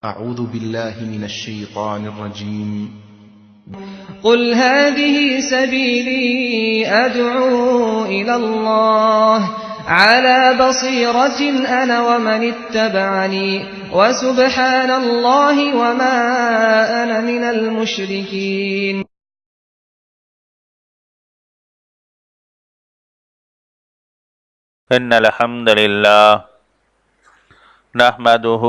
أعوذ بالله من الشيطان الرجيم. قل هذه سبيلي أدعو إلى الله على بصيرة أنا ومن اتبعني وسبحان الله وما أنا من المشركين. إن الحمد لله نحمده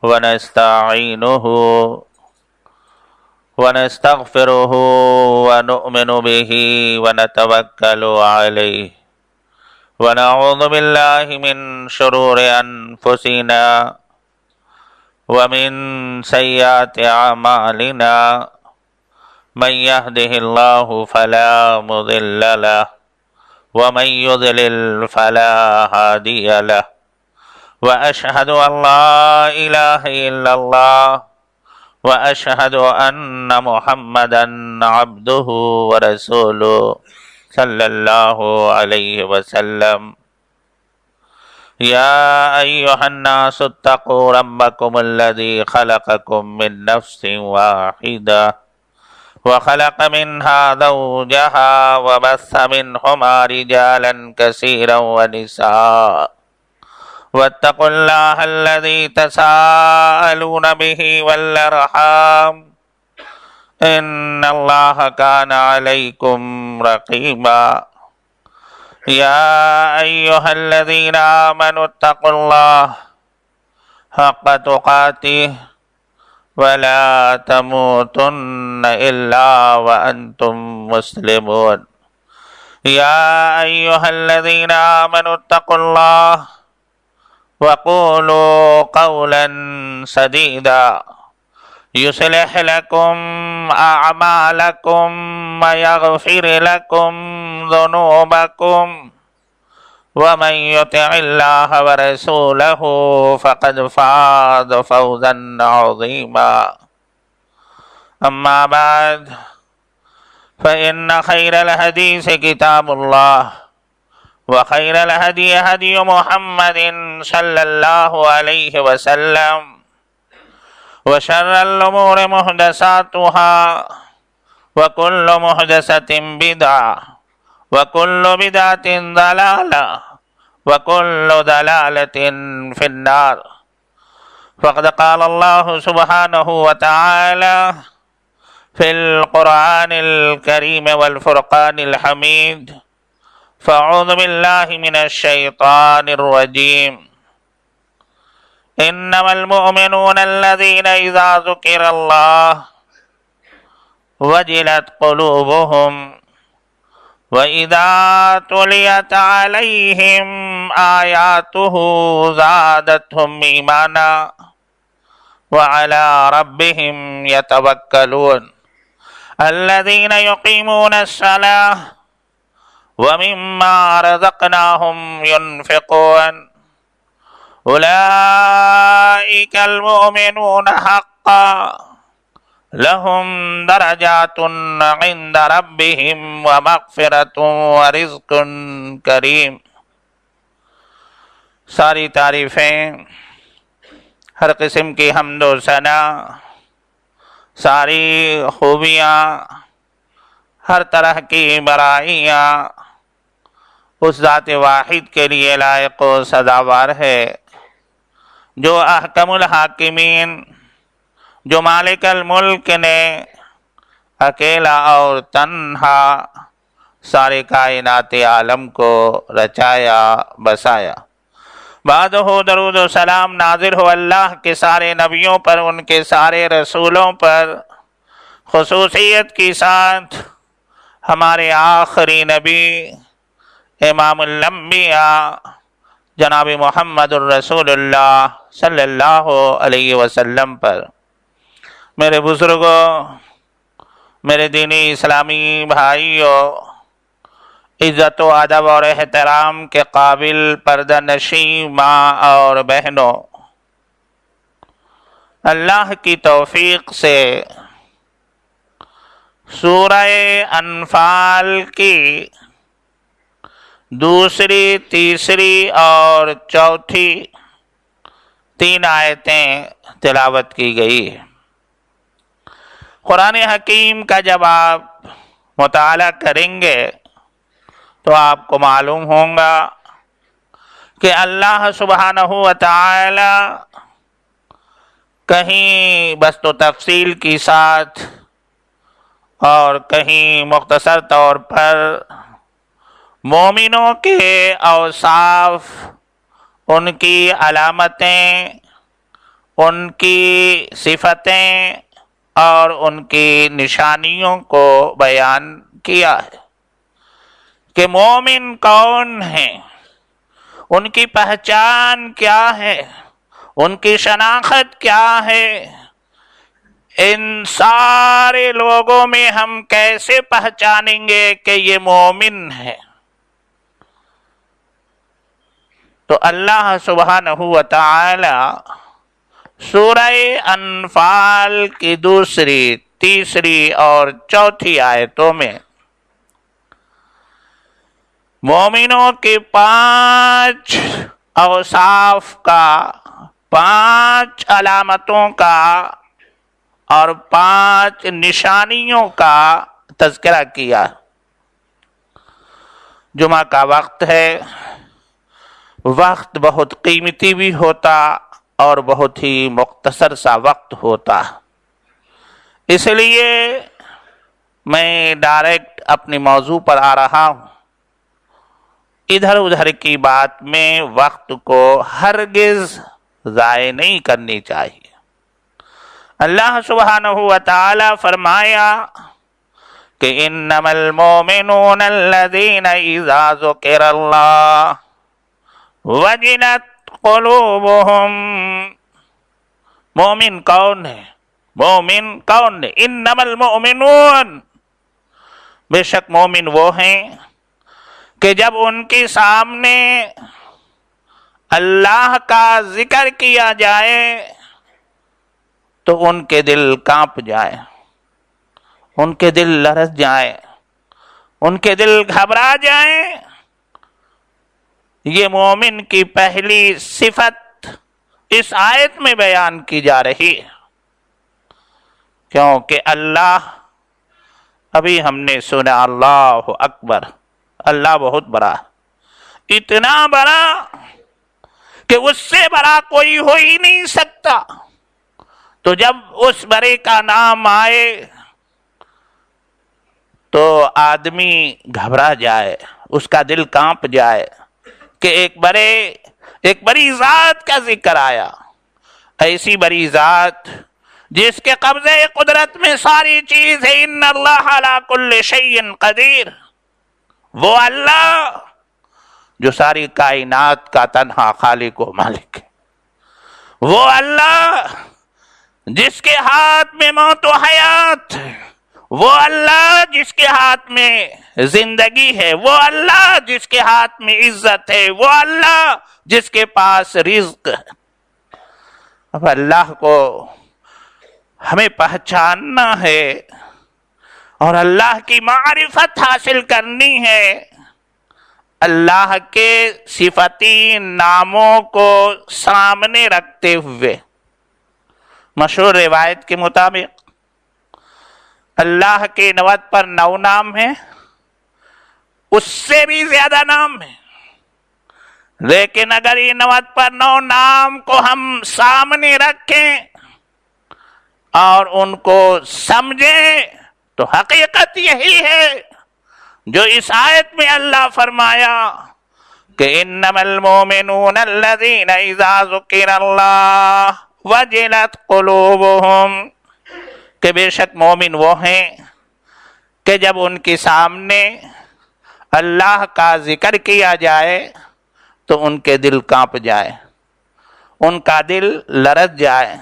ونستعينه ونستغفره ونؤمن به ونتوكل عليه ونعوذ بالله من شرور أنفسنا ومن سيئات أعمالنا من يهده الله فلا مضل له ومن يضلل فلا هادي له وأشهد أن لا إله إلا الله وأشهد أن محمدا عبده ورسوله صلى الله عليه وسلم. يا أيها الناس اتقوا ربكم الذي خلقكم من نفس واحدة وخلق منها زوجها وبث منهما رجالا كثيرا ونساء واتقوا الله الذي تساءلون به والأرحام إن الله كان عليكم رقيبا. يا أيها الذين آمنوا اتقوا الله حق تقاته ولا تموتن إلا وأنتم مسلمون. يا أيها الذين آمنوا اتقوا الله وقولوا قولا سديدا يصلح لكم أعمالكم ويغفر لكم ذنوبكم ومن يطع الله ورسوله فقد فاز فوزا عظيما. أما بعد فإن خير الحديث كتاب الله وخير الهدي هدي محمد صلى الله عليه وسلم وشر الأمور محدثاتها وكل محدثة بدعة وكل بدعة ضلالة وكل ضلالة في النار. فقد قال الله سبحانه وتعالى في القرآن الكريم والفرقان الحميد: فأعوذ بالله من الشيطان الرجيم. إنما المؤمنون الذين إذا ذكر الله وجلت قلوبهم وإذا تليت عليهم آياته زادتهم إيمانا وعلى ربهم يتوكلون. الذين يقيمون الصلاة ومما رزقناهم ينفقون أولئك المؤمنون حقا لهم درجات عند ربهم ومغفرة ورزق کریم. ساری تعریفیں، ہر قسم کی حمد و ثنا، ساری خوبیاں، ہر طرح کی برائیاں اس ذات واحد کے لیے لائق و سزاوار ہے جو احکم الحاکمین، جو مالک الملک نے اکیلا اور تنہا سارے کائنات عالم کو رچایا بسایا. بعد ہو درود و سلام نازل ہو اللہ کے سارے نبیوں پر، ان کے سارے رسولوں پر، خصوصیت کے ساتھ ہمارے آخری نبی امام الانبیاء جناب محمد الرسول اللہ صلی اللہ علیہ وسلم پر. میرے بزرگوں، میرے دینی اسلامی بھائیوں، عزت و ادب اور احترام کے قابل پردہ نشین ماں اور بہنوں، اللہ کی توفیق سے سورہ انفال کی دوسری، تیسری اور چوتھی 3 آیتیں تلاوت کی گئی ہے۔ قرآن حکیم کا جب آپ مطالعہ کریں گے تو آپ کو معلوم ہوگا کہ اللہ سبحانہ و تعالی کہیں بسط و تفصیل کے ساتھ اور کہیں مختصر طور پر مومنوں کے اوصاف، ان کی علامتیں، ان کی صفتیں اور ان کی نشانیوں کو بیان کیا ہے کہ مومن کون ہیں، ان کی پہچان کیا ہے، ان کی شناخت کیا ہے، ان سارے لوگوں میں ہم کیسے پہچانیں گے کہ یہ مومن ہے۔ تو اللہ سبحانہ و تعالی سورہ انفال کی 2، 3 اور 4 آیتوں میں مومنوں کے 5 اوصاف کا، 5 علامتوں کا اور 5 نشانیوں کا تذکرہ کیا۔ جمعہ کا وقت ہے، وقت بہت قیمتی بھی ہوتا اور بہت ہی مختصر سا وقت ہوتا، اس لیے میں ڈائریکٹ اپنے موضوع پر آ رہا ہوں۔ ادھر ادھر کی بات میں وقت کو ہرگز ضائع نہیں کرنی چاہیے۔ اللہ سبحانہ و تعالی فرمایا کہ انما المؤمنون الذین اذا ذکر اللہ وجلت قلوبهم۔ مومن کون ہے؟ مومن کون ہے؟ انما المؤمنون، بے شک مومن وہ ہیں کہ جب ان کے سامنے اللہ کا ذکر کیا جائے تو ان کے دل کانپ جائے، ان کے دل لرز جائے، ان کے دل گھبرا جائیں۔ یہ مومن کی پہلی صفت اس آیت میں بیان کی جا رہی ہے، کیونکہ اللہ، ابھی ہم نے سنا اللہ اکبر، اللہ بہت بڑا، اتنا بڑا کہ اس سے بڑا کوئی ہو ہی نہیں سکتا۔ تو جب اس بڑے کا نام آئے تو آدمی گھبرا جائے، اس کا دل کانپ جائے کہ ایک بڑی ذات کا ذکر آیا، ایسی بڑی ذات جس کے قبضے قدرت میں ساری چیز ہے۔ ان اللہ علی کل شیء قدیر، وہ اللہ جو ساری کائنات کا تنہا خالق و مالک ہے، وہ اللہ جس کے ہاتھ میں موت و حیات ہے، وہ اللہ جس کے ہاتھ میں زندگی ہے، وہ اللہ جس کے ہاتھ میں عزت ہے، وہ اللہ جس کے پاس رزق ہے۔ اب اللہ کو ہمیں پہچاننا ہے اور اللہ کی معرفت حاصل کرنی ہے، اللہ کے صفتی ناموں کو سامنے رکھتے ہوئے۔ مشہور روایت کے مطابق اللہ کے 90 پر 9 نام ہیں، اس سے بھی زیادہ نام ہیں، لیکن اگر یہ 90 پر 9 نام کو ہم سامنے رکھیں اور ان کو سمجھیں تو حقیقت یہی ہے جو اس آیت میں اللہ فرمایا کہ انما المؤمنون الذین اذا ذکر اللہ وجلت قلوبهم، کہ بے شک مومن وہ ہیں کہ جب ان کے سامنے اللہ کا ذکر کیا جائے تو ان کے دل کانپ جائے، ان کا دل لرز جائے۔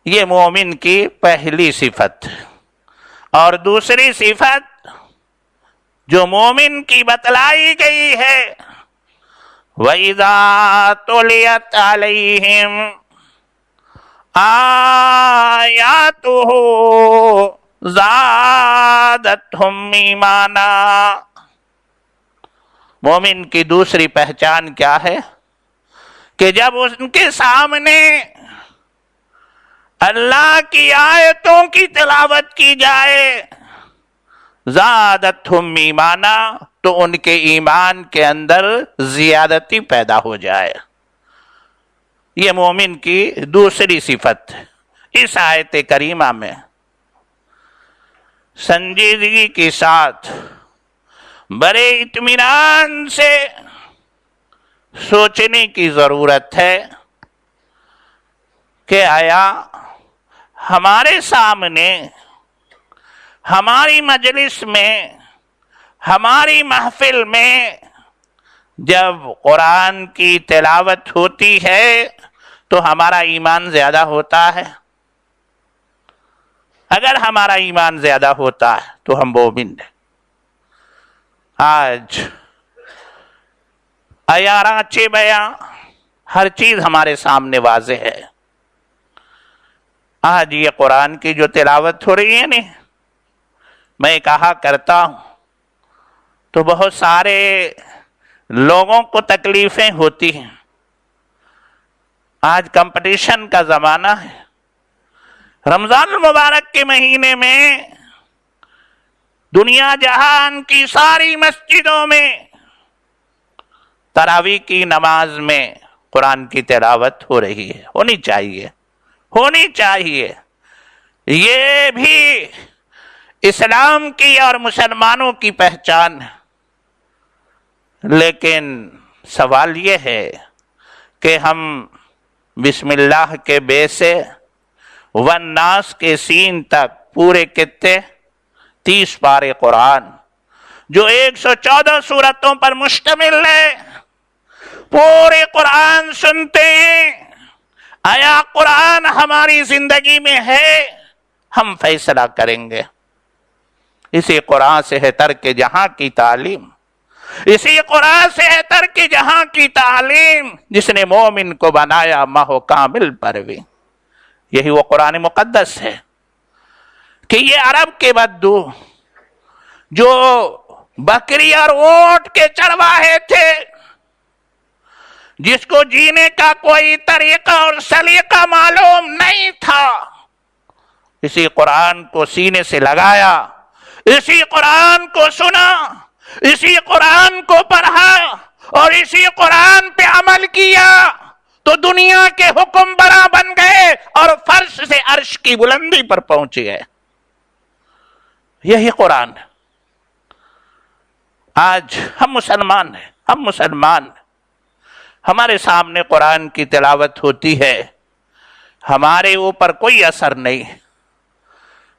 یہ مومن کی پہلی صفت۔ اور دوسری صفت جو مومن کی بتلائی گئی ہے، وَإِذَا تُلِيَتْ عَلَيْهِمْ آیاتہ زادتہم ایمانا۔ مومن کی دوسری پہچان کیا ہے کہ جب ان کے سامنے اللہ کی آیتوں کی تلاوت کی جائے زادتہم ایمانا، تو ان کے ایمان کے اندر زیادتی پیدا ہو جائے. یہ مومن کی دوسری صفت. اس آیت کریمہ میں سنجیدگی کے ساتھ بڑے اطمینان سے سوچنے کی ضرورت ہے کہ آیا ہمارے سامنے، ہماری مجلس میں، ہماری محفل میں جب قرآن کی تلاوت ہوتی ہے تو ہمارا ایمان زیادہ ہوتا ہے؟ اگر ہمارا ایمان زیادہ ہوتا ہے تو ہم مومن ہیں. آج عیاراں بیاں ہر چیز ہمارے سامنے واضح ہے. آج یہ قرآن کی جو تلاوت ہو رہی ہے نا، میں کہا کرتا ہوں تو بہت سارے لوگوں کو تکلیفیں ہوتی ہیں. آج کمپٹیشن کا زمانہ ہے. رمضان المبارک کے مہینے میں دنیا جہان کی ساری مسجدوں میں تراویح کی نماز میں قرآن کی تلاوت ہو رہی ہے. ہونی چاہیے، ہونی چاہیے. یہ بھی اسلام کی اور مسلمانوں کی پہچان ہے. لیکن سوال یہ ہے کہ ہم بسم اللہ کے بے سے والناس کے سین تک پورے کتے 30 پارے قرآن جو 114 سورتوں پر مشتمل ہے، پورے قرآن سنتے ہیں. آیا قرآن ہماری زندگی میں ہے؟ ہم فیصلہ کریں گے. اسی قرآن سے ہے ترک جہاں کی تعلیم، اسی قرآن سے ہے ترک جہاں کی تعلیم، جس نے مومن کو بنایا ماہ کامل پروی. یہی وہ قرآن مقدس ہے کہ یہ عرب کے بدو جو بکری اور اونٹ کے چرواہے تھے، جس کو جینے کا کوئی طریقہ اور سلیقہ معلوم نہیں تھا، اسی قرآن کو سینے سے لگایا، اسی قرآن کو سنا، اسی قرآن کو پڑھا اور اسی قرآن پہ عمل کیا تو دنیا کے حکم برا بن گئے اور فرش سے عرش کی بلندی پر پہنچ گئے. یہی قرآن ہے. آج ہم مسلمان ہیں، ہم مسلمان ہیں. ہمارے سامنے قرآن کی تلاوت ہوتی ہے، ہمارے اوپر کوئی اثر نہیں،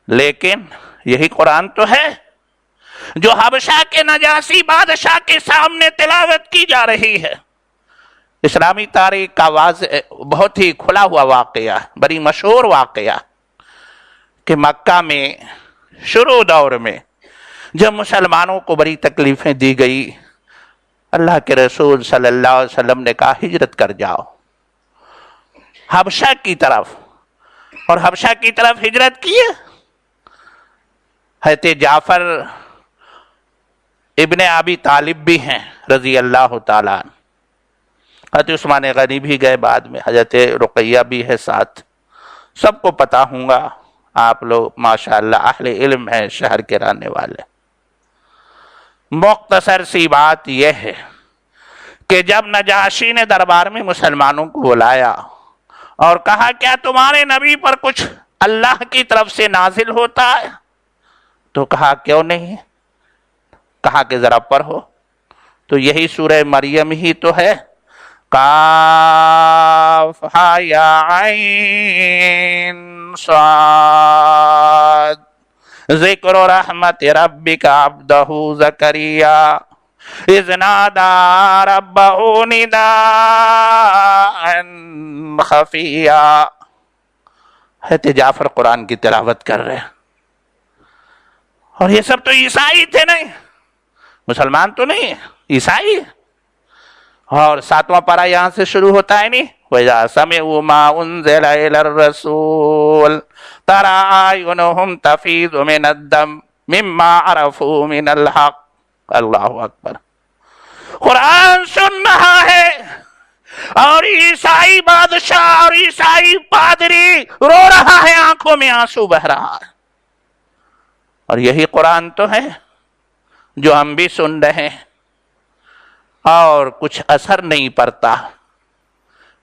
لیکن یہی قرآن تو ہے جو حبشہ کے نجاشی بادشاہ کے سامنے تلاوت کی جا رہی ہے. اسلامی تاریخ کا بہت ہی کھلا ہوا واقعہ، بڑی مشہور واقعہ کہ مکہ میں شروع دور میں جب مسلمانوں کو بڑی تکلیفیں دی گئی، اللہ کے رسول صلی اللہ علیہ وسلم نے کہا ہجرت کر جاؤ حبشہ کی طرف، اور حبشہ کی طرف ہجرت کیے. حضرت جعفر ابن ابی طالب بھی ہیں رضی اللہ تعالیٰ عنہ، حضرت عثمان غنی بھی گئے بعد میں، حضرت رقیہ بھی ہے ساتھ. سب کو پتا ہوں گا، آپ لوگ ماشاءاللہ اہل علم ہیں، شہر کے رہنے والے. مختصر سی بات یہ ہے کہ جب نجاشی نے دربار میں مسلمانوں کو بلایا اور کہا کیا تمہارے نبی پر کچھ اللہ کی طرف سے نازل ہوتا ہے؟ تو کہا کیوں نہیں؟ کہا کہ ذرا پڑھو. تو یہی سورہ مریم ہی تو ہے، کاف ہا یا عین صاد ذکر رحمت ربک عبدہ زکریا اذ نادى ربه نداء خفیا. حضرت جعفر قرآن کی تلاوت کر رہے ہیں، اور یہ سب تو عیسائی تھے، نہیں مسلمان تو نہیں، عیسائی. اور 7واں پارہ یہاں سے شروع ہوتا ہے نہیں، وَإِذَا سَمِعُوا مَا أُنزِلَ إِلَى الرَّسُولِ تَرَىٰ أَعْيُنَهُمْ تَفِيضُ مِنَ الدَّمْعِ مِمَّا عَرَفُوا مِنَ الْحَقِّ. اللہ اکبر. قرآن سن رہا ہے، اور عیسائی بادشاہ اور عیسائی پادری رو رہا ہے، آنکھوں میں آنسو بہ رہا ہے. اور یہی قرآن تو ہے جو ہم بھی سن رہے ہیں اور کچھ اثر نہیں پڑتا.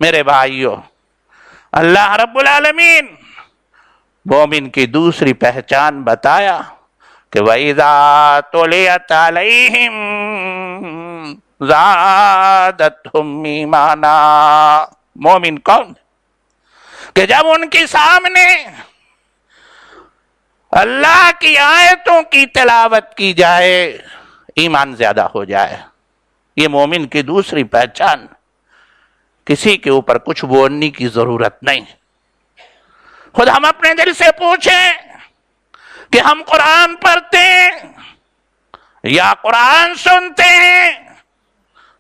میرے بھائیوں، اللہ رب العالمین مومن کی دوسری پہچان بتایا کہ وَإِذَا تُلِيَتْ عَلَيْهِمْ زَادَتْهُمْ ایمانا. مومن کون؟ کہ جب ان کے سامنے اللہ کی آیتوں کی تلاوت کی جائے ایمان زیادہ ہو جائے. یہ مومن کی دوسری پہچان. کسی کے اوپر کچھ بولنے کی ضرورت نہیں. خود ہم اپنے دل سے پوچھیں کہ ہم قرآن پڑھتے ہیں یا قرآن سنتے ہیں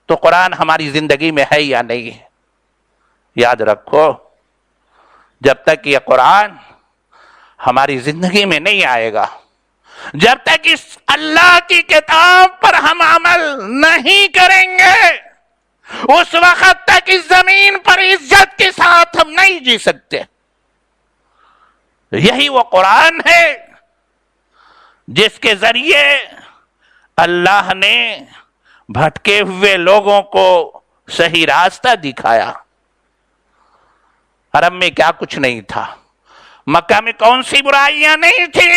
تو قرآن ہماری زندگی میں ہے یا نہیں. یاد رکھو، جب تک یہ قرآن ہماری زندگی میں نہیں آئے گا، جب تک اس اللہ کی کتاب پر ہم عمل نہیں کریں گے، اس وقت تک اس زمین پر عزت کے ساتھ ہم نہیں جی سکتے. یہی وہ قرآن ہے جس کے ذریعے اللہ نے بھٹکے ہوئے لوگوں کو صحیح راستہ دکھایا. حرم میں کیا کچھ نہیں تھا، مکہ میں کون سی برائیاں نہیں تھی.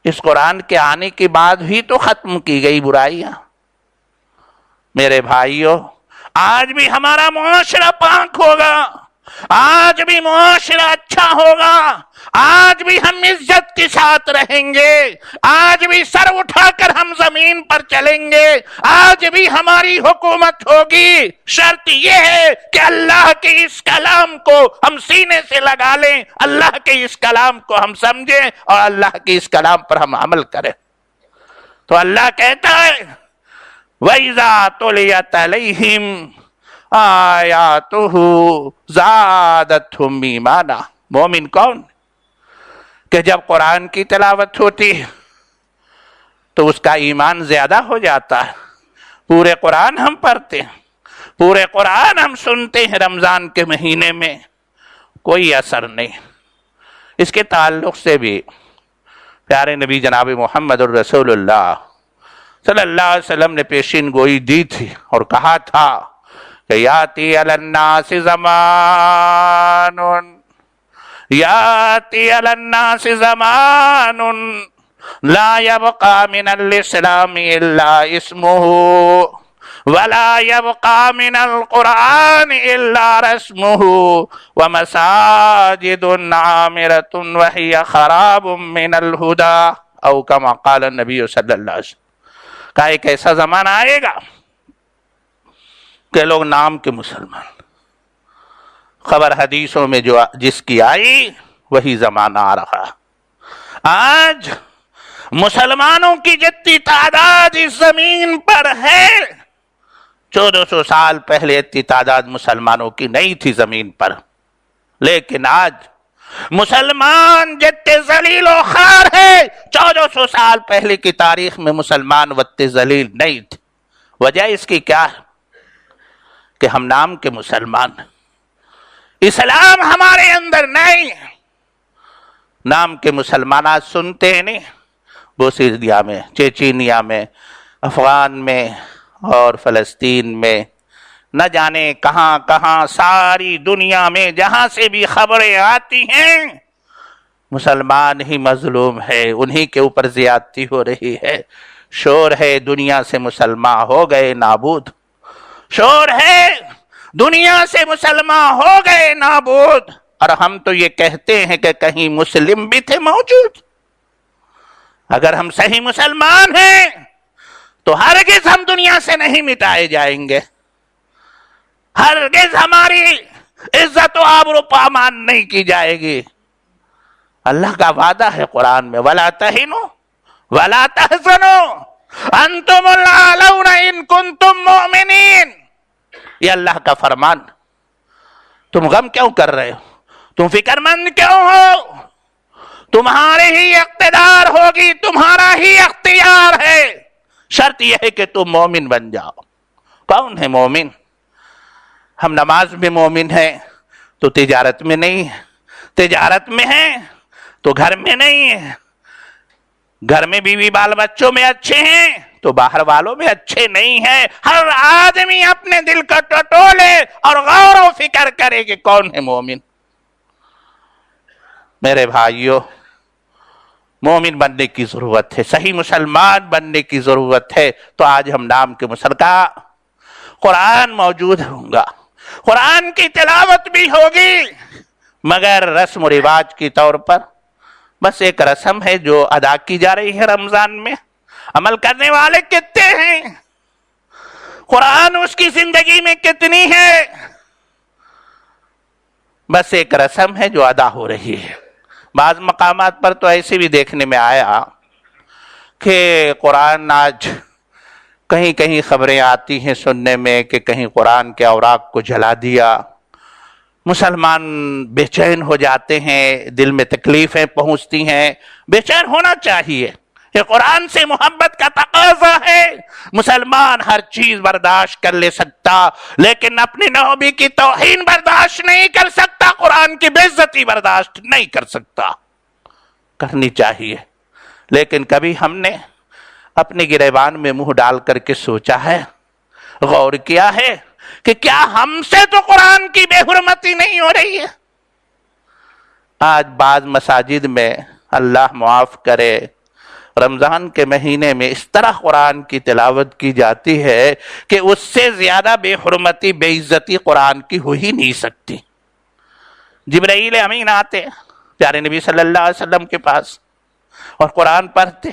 اس قرآن کے آنے کے بعد ہی تو ختم کی گئی برائیاں. میرے بھائیوں، آج بھی ہمارا معاشرہ پاک ہوگا، آج بھی معاشرہ اچھا ہوگا، آج بھی ہم عزت کے ساتھ رہیں گے، آج بھی سر اٹھا کر ہم زمین پر چلیں گے، آج بھی ہماری حکومت ہوگی. شرط یہ ہے کہ اللہ کے اس کلام کو ہم سینے سے لگا لیں، اللہ کے اس کلام کو ہم سمجھیں اور اللہ کے اس کلام پر ہم عمل کریں. تو اللہ کہتا ہے وَإِذَا تُلِيَتْ عَلَيْهِمْ آیاتُهُ زَادَتْهُمْ ایمانا. مومن کون؟ کہ جب قرآن کی تلاوت ہوتی ہے تو اس کا ایمان زیادہ ہو جاتا ہے. پورے قرآن ہم پڑھتے ہیں، پورے قرآن ہم سنتے ہیں، رمضان کے مہینے میں کوئی اثر نہیں. اس کے تعلق سے بھی پیارے نبی جناب محمد الرسول اللہ صلی اللہ علیہ وسلم نے پیشین گوئی دی تھی اور کہا تھا کہ یاتی علی الناس زمان، یاتی علی الناس زمان لا يبقى من الاسلام الا اسمه ولا يبقى من القرآن الا رسمه ومساجد عامرة وهي خراب من الهدى او كما قال النبی صلی اللہ علیہ وسلم. کا ایک ایسا زمانہ آئے گا کہ لوگ نام کے مسلمان، خبر حدیثوں میں جو جس کی آئی وہی زمانہ آ رہا. آج مسلمانوں کی جتنی تعداد اس زمین پر ہے، 1400 سال پہلے اتنی تعداد مسلمانوں کی نہیں تھی زمین پر. لیکن آج مسلمان جتنے ذلیل و خوار ہے، 1400 سال پہلے کی تاریخ میں مسلمان وتے ذلیل نہیں تھے. وجہ اس کی کیا ہے؟ کہ ہم نام کے مسلمان، اسلام ہمارے اندر نہیں. نام کے مسلمانات سنتے ہیں نہیں، بوسنیا میں، چیچینیا میں، افغان میں اور فلسطین میں، نہ جانے کہاں کہاں، ساری دنیا میں جہاں سے بھی خبریں آتی ہیں مسلمان ہی مظلوم ہے، انہی کے اوپر زیادتی ہو رہی ہے. شور ہے دنیا سے مسلمان ہو گئے نابود، شور ہے دنیا سے مسلمان ہو گئے نابود. اور ہم تو یہ کہتے ہیں کہ کہیں مسلم بھی تھے موجود. اگر ہم صحیح مسلمان ہیں تو ہرگز ہم دنیا سے نہیں مٹائے جائیں گے، ہرگز ہماری عزت و آبرو پامان نہیں کی جائے گی. اللہ کا وعدہ ہے قرآن میں وَلَا تَهِنُوا وَلَا تَحْزَنُوا أَنْتُمُ الْأَعْلَوْنَ إِن كُنتُم مُؤْمِنِينَ. یہ اللہ کا فرمان. تم غم کیوں کر رہے ہو؟ تم فکر مند کیوں ہو؟ تمہارے ہی اقتدار ہوگی، تمہارا ہی اختیار ہے. شرط یہ ہے کہ تم مومن بن جاؤ. کون ہے مومن؟ ہم نماز میں مومن ہیں تو تجارت میں نہیں ہے، تجارت میں ہیں تو گھر میں نہیں ہے، گھر میں بیوی بال بچوں میں اچھے ہیں تو باہر والوں میں اچھے نہیں ہیں۔ ہر آدمی اپنے دل کو ٹٹولے اور غور و فکر کرے کہ کون ہے مومن۔ میرے بھائیو، مومن بننے کی ضرورت ہے، صحیح مسلمان بننے کی ضرورت ہے۔ تو آج ہم نام کے مسلکہ قرآن موجود ہوگا، قرآن کی تلاوت بھی ہوگی، مگر رسم و رواج کی طور پر بس ایک رسم ہے جو ادا کی جا رہی ہے رمضان میں۔ عمل کرنے والے کتنے ہیں؟ قرآن اس کی زندگی میں کتنی ہے؟ بس ایک رسم ہے جو ادا ہو رہی ہے۔ بعض مقامات پر تو ایسے بھی دیکھنے میں آیا کہ قرآن آج کہیں کہیں خبریں آتی ہیں سننے میں کہ کہیں قرآن کے اوراق کو جلا دیا۔ مسلمان بے چین ہو جاتے ہیں، دل میں تکلیفیں پہنچتی ہیں۔ بے چین ہونا چاہیے، یہ قرآن سے محبت کا تقاضا ہے۔ مسلمان ہر چیز برداشت کر لے سکتا، لیکن اپنے نبی کی توہین برداشت نہیں کر سکتا، قرآن کی بے عزتی برداشت نہیں کر سکتا۔ کرنی چاہیے، لیکن کبھی ہم نے اپنے گریبان میں منہ ڈال کر کے سوچا ہے، غور کیا ہے کہ کیا ہم سے تو قرآن کی بے حرمتی نہیں ہو رہی ہے؟ آج بعض مساجد میں اللہ معاف کرے رمضان کے مہینے میں اس طرح قرآن کی تلاوت کی جاتی ہے کہ اس سے زیادہ بے حرمتی بے عزتی قرآن کی ہو ہی نہیں سکتی۔ جبرائیل امین آتے پیارے نبی صلی اللہ علیہ وسلم کے پاس اور قرآن پڑھتے،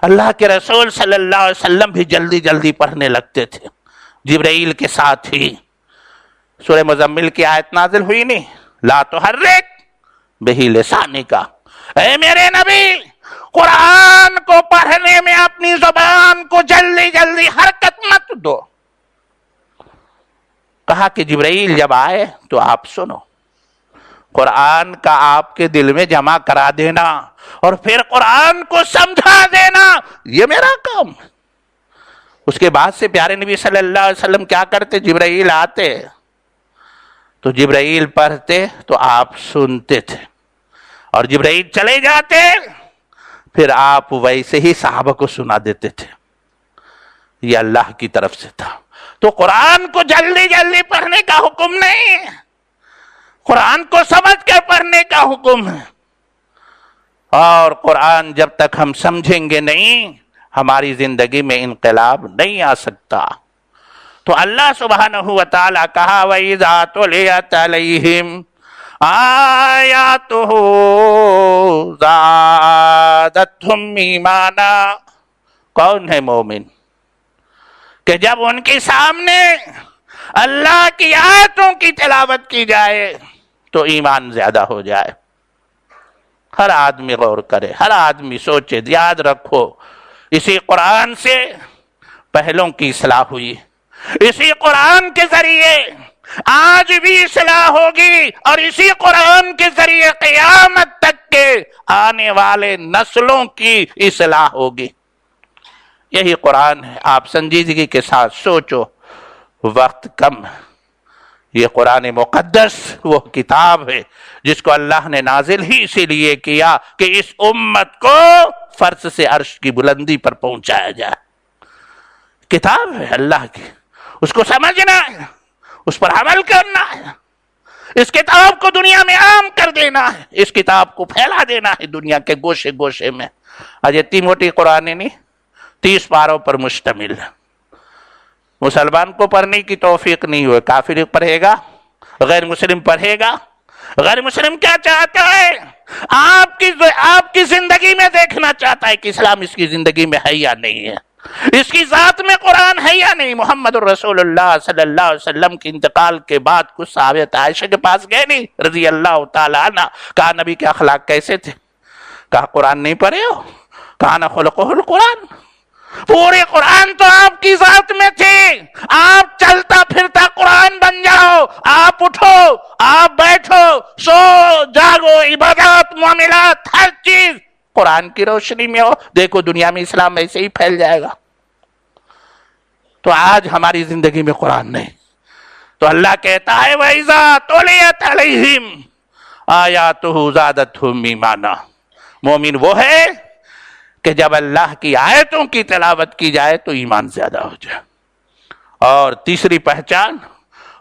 اللہ کے رسول صلی اللہ علیہ وسلم بھی جلدی جلدی پڑھنے لگتے تھے۔ جبرائیل کے ساتھ ہی سورہ مزمل کی آیت نازل ہوئی نہیں، لا تحرک بہ لسانک، اے میرے نبی قرآن کو پڑھنے میں اپنی زبان کو جلدی جلدی حرکت مت دو۔ کہا کہ جبرائیل جب آئے تو آپ سنو، قرآن کا آپ کے دل میں جمع کرا دینا اور پھر قرآن کو سمجھا دینا، یہ میرا کام ہے۔ اس کے بعد سے پیارے نبی صلی اللہ علیہ وسلم کیا کرتے؟ جبرائیل آتے تو جبرائیل پڑھتے تو آپ سنتے تھے، اور جبرائیل چلے جاتے پھر آپ ویسے ہی صحابہ کو سنا دیتے تھے۔ یہ اللہ کی طرف سے تھا۔ تو قرآن کو جلدی جلدی پڑھنے کا حکم نہیں، قرآن کو سمجھ کر پڑھنے کا حکم ہے۔ اور قرآن جب تک ہم سمجھیں گے نہیں، ہماری زندگی میں انقلاب نہیں آ سکتا۔ تو اللہ سبحانہ وتعالی کہا وَإِذَا تُلِيَتْ عَلَيْهِمْ آیاتہ زادتہم ایمانا۔ کون ہے مومن کہ جب ان کے سامنے اللہ کی آیتوں کی تلاوت کی جائے تو ایمان زیادہ ہو جائے؟ ہر آدمی غور کرے، ہر آدمی سوچے، یاد رکھو اسی قرآن سے پہلوں کی اصلاح ہوئی، اسی قرآن کے ذریعے آج بھی اصلاح ہوگی، اور اسی قرآن کے ذریعے قیامت تک کے آنے والے نسلوں کی اصلاح ہوگی۔ یہی قرآن ہے۔ آپ سنجیدگی کے ساتھ سوچو، وقت کم ہے۔ یہ قرآن مقدس وہ کتاب ہے جس کو اللہ نے نازل ہی اسی لیے کیا کہ اس امت کو فرش سے عرش کی بلندی پر پہنچایا جائے۔ کتاب ہے اللہ کی، اس کو سمجھنا ہے، اس پر عمل کرنا ہے، اس کتاب کو دنیا میں عام کر دینا ہے، اس کتاب کو پھیلا دینا ہے دنیا کے گوشے گوشے میں۔ آج اتنی موٹی قرآن نہیں، 30 پاروں پر مشتمل ہے۔ مسلمان کو پڑھنے کی توفیق نہیں ہوئے، کافر پڑھے گا، غیر مسلم پڑھے گا۔ غیر مسلم کیا چاہتا ہے؟ آپ کی زندگی میں دیکھنا چاہتا ہے کہ اسلام اس کی زندگی میں ہے یا نہیں ہے، اس کی ذات میں قرآن ہے یا نہیں۔ محمد الرسول اللہ صلی اللہ علیہ وسلم کے انتقال کے بعد کچھ صحابہ عائشہ کے پاس گئے نہیں رضی اللہ تعالی عنہ، کہا نبی کے اخلاق کیسے تھے؟ کہا قرآن نہیں پڑھے ہو؟ کہا نہ خلقہ القرآن، پورے قرآن تو آپ کی ذات میں تھی، آپ چلتا پھرتا قرآن بن جاؤ، آپ اٹھو، آپ بیٹھو، سو جاگو، عبادات معاملات ہر چیز قرآن کی روشنی میں ہو، دیکھو دنیا میں اسلام ایسے ہی پھیل جائے گا۔ تو آج ہماری زندگی میں قرآن نہیں، تو اللہ کہتا ہے وَإِذَا تُلِيَتْ عَلَيْهِمْ آیاتُهُ زَادَتْهُمْ ایمانا. مومن وہ ہے کہ جب اللہ کی آیتوں کی تلاوت کی جائے تو ایمان زیادہ ہو جائے. اور تیسری پہچان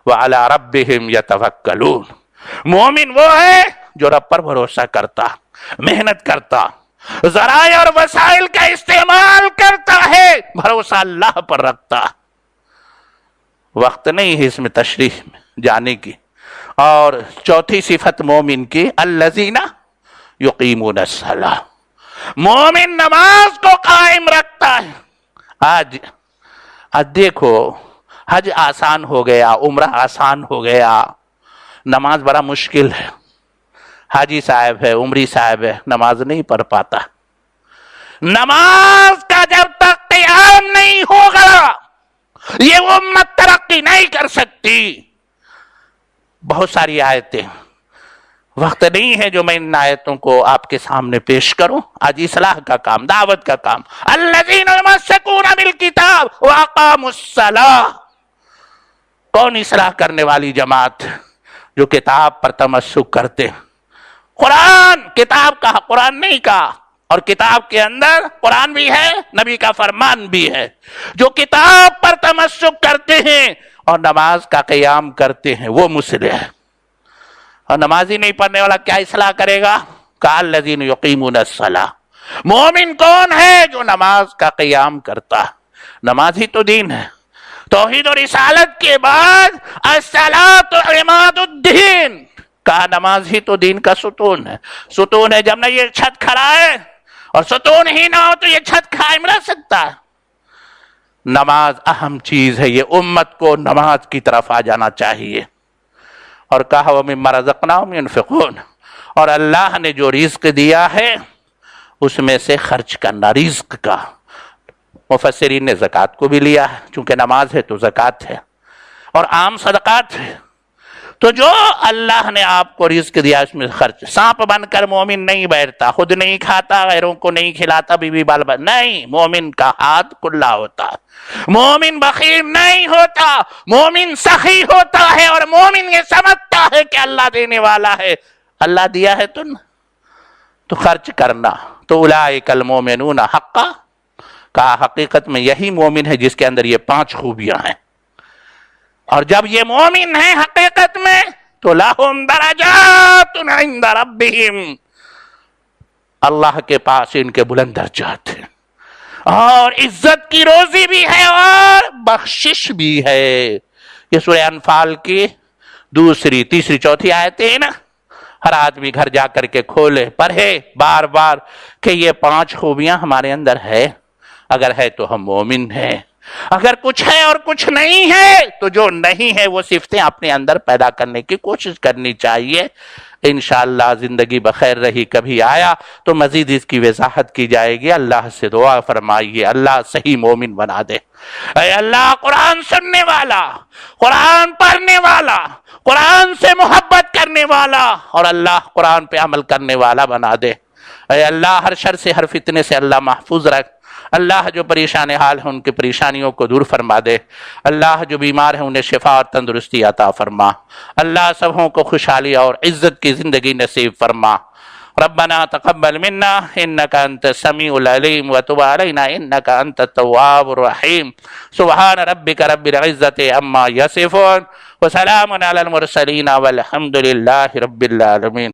وَعَلَىٰ رَبِّهِمْ يَتَوَكَّلُونَ. مومن وہ ہے جو رب پر بھروسہ کرتا، محنت کرتا، ذرائع اور وسائل کا استعمال کرتا ہے، بھروسہ اللہ پر رکھتا. وقت نہیں ہے اس میں تشریح جانے کی. اور چوتھی صفت مومن کی الذین یقیمون الصلاۃ. مومن نماز کو قائم رکھتا ہے. آج دیکھو حج آسان ہو گیا، عمرہ آسان ہو گیا، نماز بڑا مشکل ہے. حاجی صاحب ہے، عمری صاحب ہے، نماز نہیں پڑھ پاتا. نماز کا جب تک قیام نہیں ہوگا یہ امت ترقی نہیں کر سکتی. بہت ساری آیتیں، وقت نہیں ہے جو میں ان آیتوں کو آپ کے سامنے پیش کروں. آج اصلاح کا کام، دعوت کا کام. الذین یتمسکون بالکتاب واقاموا الصلاۃ. کون اصلاح کرنے والی جماعت؟ جو کتاب پر تمسک کرتے. قرآن کتاب کہا، قرآن نہیں کہا. اور کتاب کے اندر قرآن بھی ہے، نبی کا فرمان بھی ہے. جو کتاب پر تمسک کرتے ہیں اور نماز کا قیام کرتے ہیں وہ مصلح ہے. اور نماز ہی نہیں پڑھنے والا کیا اصلاح کرے گا؟ قال الذین یقیمون الصلاۃ. مومن کون ہے؟ جو نماز کا قیام کرتا. نماز ہی تو دین ہے. توحید اور رسالت کے بعد الصلاۃ عماد الدین. کہا نماز ہی تو دین کا ستون ہے. ستون ہے جب نہ یہ چھت کھڑا ہے، اور ستون ہی نہ ہو تو یہ چھت قائم رہ سکتا ہے. نماز اہم چیز ہے. یہ امت کو نماز کی طرف آ جانا چاہیے. اور کہا وَمِمَّا رَزَقْنَاهُمْ يُنْفِقُونَ. اور اللہ نے جو رزق دیا ہے اس میں سے خرچ کرنا. رزق کا مفسرین نے زکوٰۃ کو بھی لیا ہے، چونکہ نماز ہے تو زکوٰۃ ہے، اور عام صدقات ہے. تو جو اللہ نے آپ کو رزق دیا اس میں خرچ. سانپ بن کر مومن نہیں بیٹھتا، خود نہیں کھاتا، غیروں کو نہیں کھلاتا، بیوی بال بچہ نہیں. مومن کا ہاتھ کھلا ہوتا. مومن بخیل نہیں ہوتا، مومن سخی ہوتا ہے. اور مومن یہ سمجھتا ہے کہ اللہ دینے والا ہے. اللہ دیا ہے تو خرچ کرنا. تو اولئک المؤمنون حقا. کہا حقیقت میں یہی مومن ہے جس کے اندر یہ 5 خوبیاں ہیں. اور جب یہ مومن ہیں حقیقت میں تو لہم درجات عند ربہم. اللہ کے پاس ان کے بلند درجات ہیں، اور عزت کی روزی بھی ہے اور بخشش بھی ہے. یہ سورہ انفال کی دوسری، تیسری، چوتھی آیتیں نا. ہر آدمی گھر جا کر کے کھولے، پڑھے بار بار کہ یہ 5 خوبیاں ہمارے اندر ہے. اگر ہے تو ہم مومن ہیں. اگر کچھ ہے اور کچھ نہیں ہے تو جو نہیں ہے وہ صفتیں اپنے اندر پیدا کرنے کی کوشش کرنی چاہیے. انشاءاللہ زندگی بخیر رہی، کبھی آیا تو مزید اس کی وضاحت کی جائے گی. اللہ سے دعا فرمائیے اللہ صحیح مومن بنا دے. اے اللہ قرآن سننے والا، قرآن پڑھنے والا، قرآن سے محبت کرنے والا، اور اللہ قرآن پہ عمل کرنے والا بنا دے. اے اللہ ہر شر سے، ہر فتنے سے اللہ محفوظ رکھ. اللہ جو پریشان حال ہیں ان کی پریشانیوں کو دور فرما دے. اللہ جو بیمار ہیں انہیں شفا اور تندرستی عطا فرما. اللہ سبوں کو خوشحالی اور عزت کی زندگی نصیب فرما. ربنا تقبل منا انك انت السميع العليم وتب علينا انك انت التواب الرحيم. سبحان ربك رب العزة عما يصفون وسلام على المرسلين والحمد لله رب العالمين.